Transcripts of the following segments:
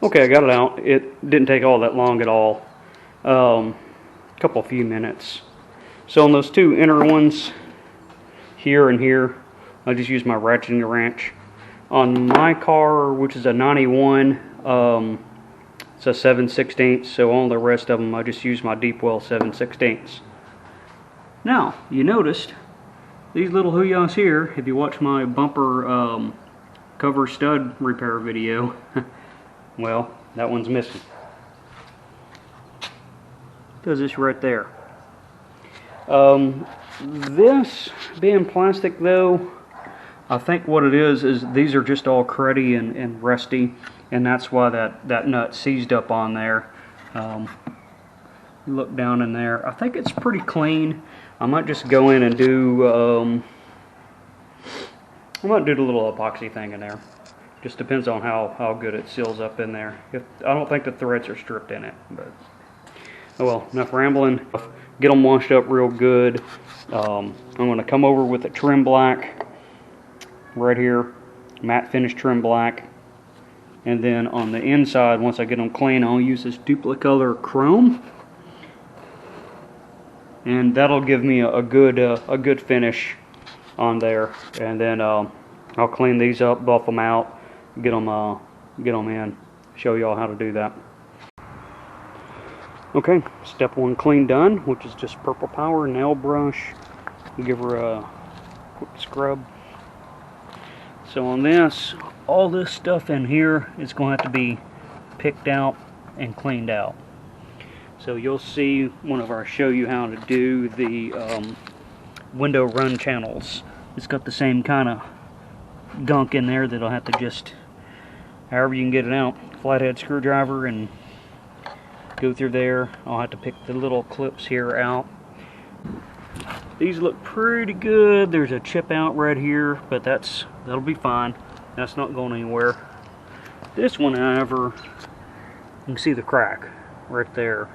Okay, I got it out. It didn't take all that long at all. Few minutes. So on those two inner ones, here and here, I just used my ratcheting wrench. On my car, which is a 91, it's a 7/16, so on the rest of them I just use my deep well 7/16. Now, you noticed these little hoo-yahs here, if you watch my bumper cover stud repair video, well, that one's missing. Does this right there. This being plastic though, I think what it is these are just all cruddy and rusty, and that's why that nut seized up on there. Look down in there. I think it's pretty clean. I might just go in and do I might do the little epoxy thing in there. Just depends on how good it seals up in there. I don't think the threads are stripped in it, but oh well, enough rambling. Get them washed up real good. I'm going to come over with a trim black right here, matte finish trim black, and then on the inside, once I get them clean, I'll use this Duplicolor chrome, and that'll give me a good finish on there. And then I'll clean these up, buff them out, get them in. Show y'all how to do that. Okay, step one clean done, which is just Purple Power nail brush. Give her a quick scrub. So on this, all this stuff in here is going to have to be picked out and cleaned out. So you'll see whenever I show you how to do the window run channels. It's got the same kind of gunk in there that I'll have to just, however you can get it out, flathead screwdriver and go through there. I'll have to pick the little clips here out. These look pretty good. There's a chip out right here, but that'll be fine. That's not going anywhere. This one, however, you can see the crack right there.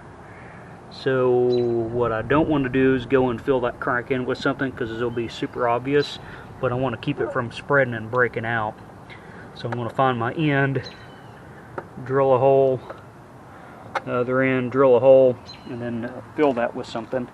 So what I don't want to do is go and fill that crack in with something, because it'll be super obvious, but I want to keep it from spreading and breaking out. So I'm going to find my end, drill a hole, the other end, drill a hole, and then fill that with something.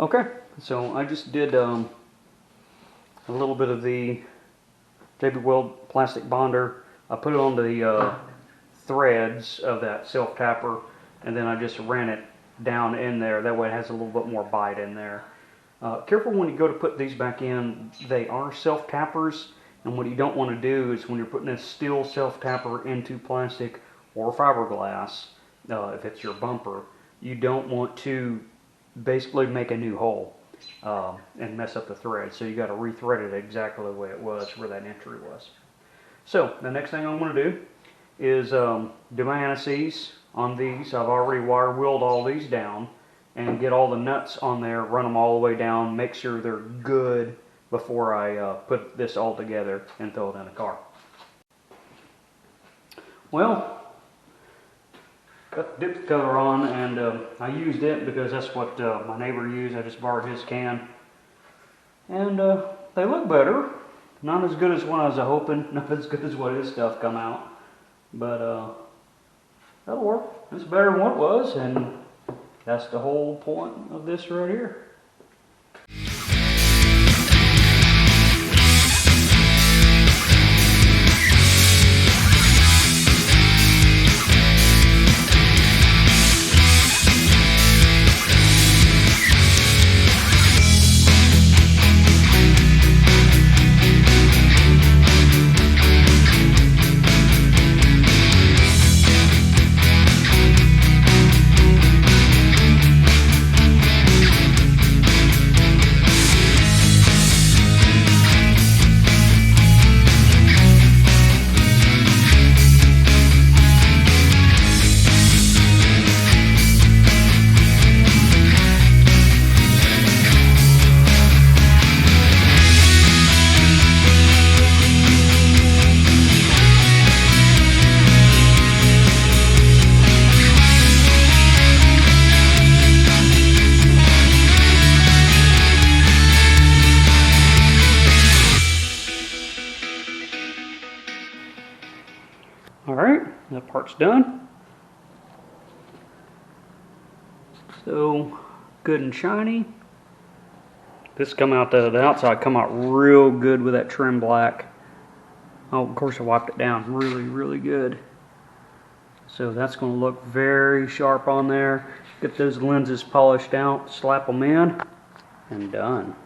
Okay, so I just did a little bit of the JB Weld plastic bonder. I put it on the threads of that self-tapper, and then I just ran it down in there. That way it has a little bit more bite in there. Careful when you go to put these back in. They are self-tappers, and what you don't want to do is when you're putting a steel self-tapper into plastic or fiberglass, if it's your bumper, you don't want to basically make a new hole and mess up the thread. So you got to rethread it exactly the way it was where that entry was. So the next thing I'm going to do is do my antices on these. I've already wire wheeled all these down and get all the nuts on there, run them all the way down, make sure they're good before I put this all together and throw it in the car. Well, got the dip cover on, and I used it because that's what my neighbor used. I just borrowed his can, and they look better. Not as good as what I was hoping, not as good as what his stuff come out, but that'll work. It's better than what it was, and that's the whole point of this right here. Alright, that part's done. So, good and shiny. This come out, the outside come out real good with that trim black. Oh, of course I wiped it down really, really good. So that's going to look very sharp on there. Get those lenses polished out, slap them in, and done.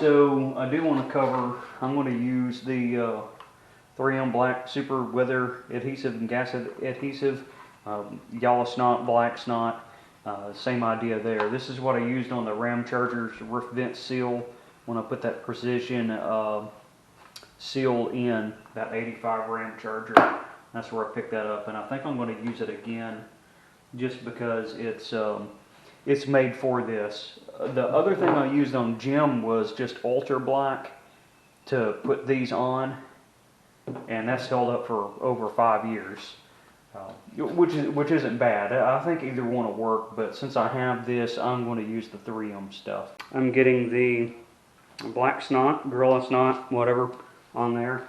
So I do want to cover, I'm going to use the 3M Black Super Weather Adhesive and Gas Adhesive, yellow snot, black snot, same idea there. This is what I used on the Ram Charger's roof vent seal when I put that precision seal in that 85 Ram Charger. That's where I picked that up, and I think I'm going to use it again just because it's made for this. The other thing I used on Jim was just Ultra Black to put these on, and that's held up for over 5 years, which isn't bad. I think either one will work, but since I have this, I'm going to use the 3M stuff. I'm getting the black snot, Gorilla Snot, whatever, on there.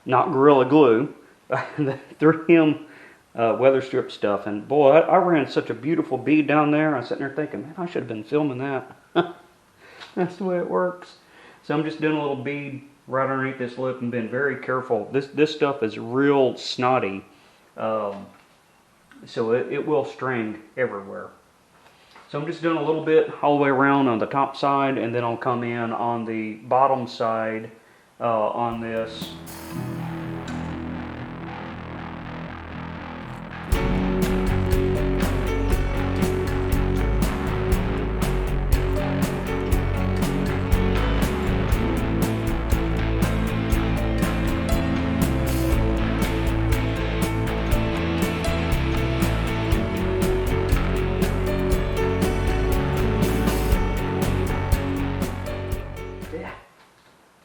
Not Gorilla Glue, the 3M weather strip stuff, and boy, I ran such a beautiful bead down there. I was sitting there thinking, man, I should have been filming that. That's the way it works. So I'm just doing a little bead right underneath this lip and being very careful. This stuff is real snotty, so it will string everywhere. So I'm just doing a little bit all the way around on the top side, and then I'll come in on the bottom side on this.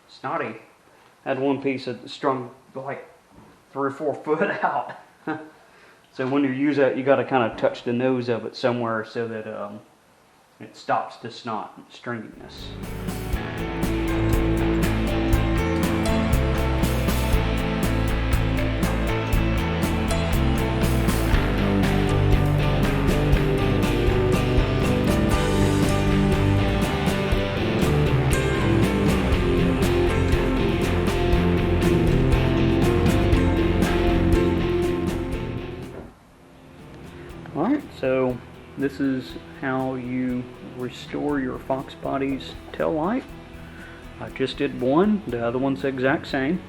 Snotty. Had one piece that strung like 3 or 4 foot out. So when you use that, you got to kind of touch the nose of it somewhere so that it stops the snot stringiness. Alright, so this is how you restore your Fox Body's tail light. I just did one, the other one's the exact same.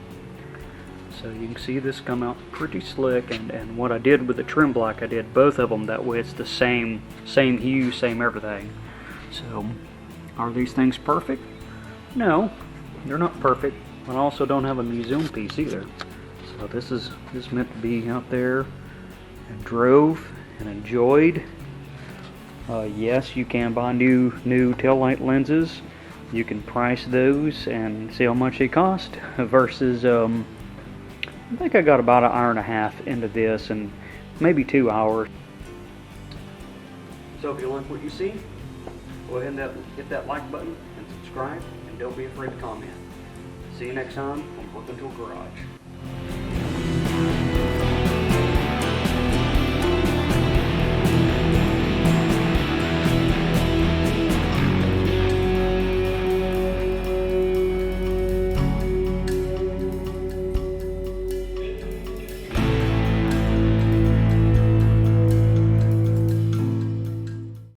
So you can see this come out pretty slick, and what I did with the trim black, I did both of them that way it's the same hue, same everything. So are these things perfect? No, they're not perfect, but I also don't have a museum piece either. So this is meant to be out there and drove and enjoyed. Yes, you can buy new taillight lenses. You can price those and see how much they cost versus I think I got about 1.5 hours into this, and maybe 2 hours. So if you like what you see, go ahead and hit that like button and subscribe, and don't be afraid to comment. See you next time on Working Tool Garage.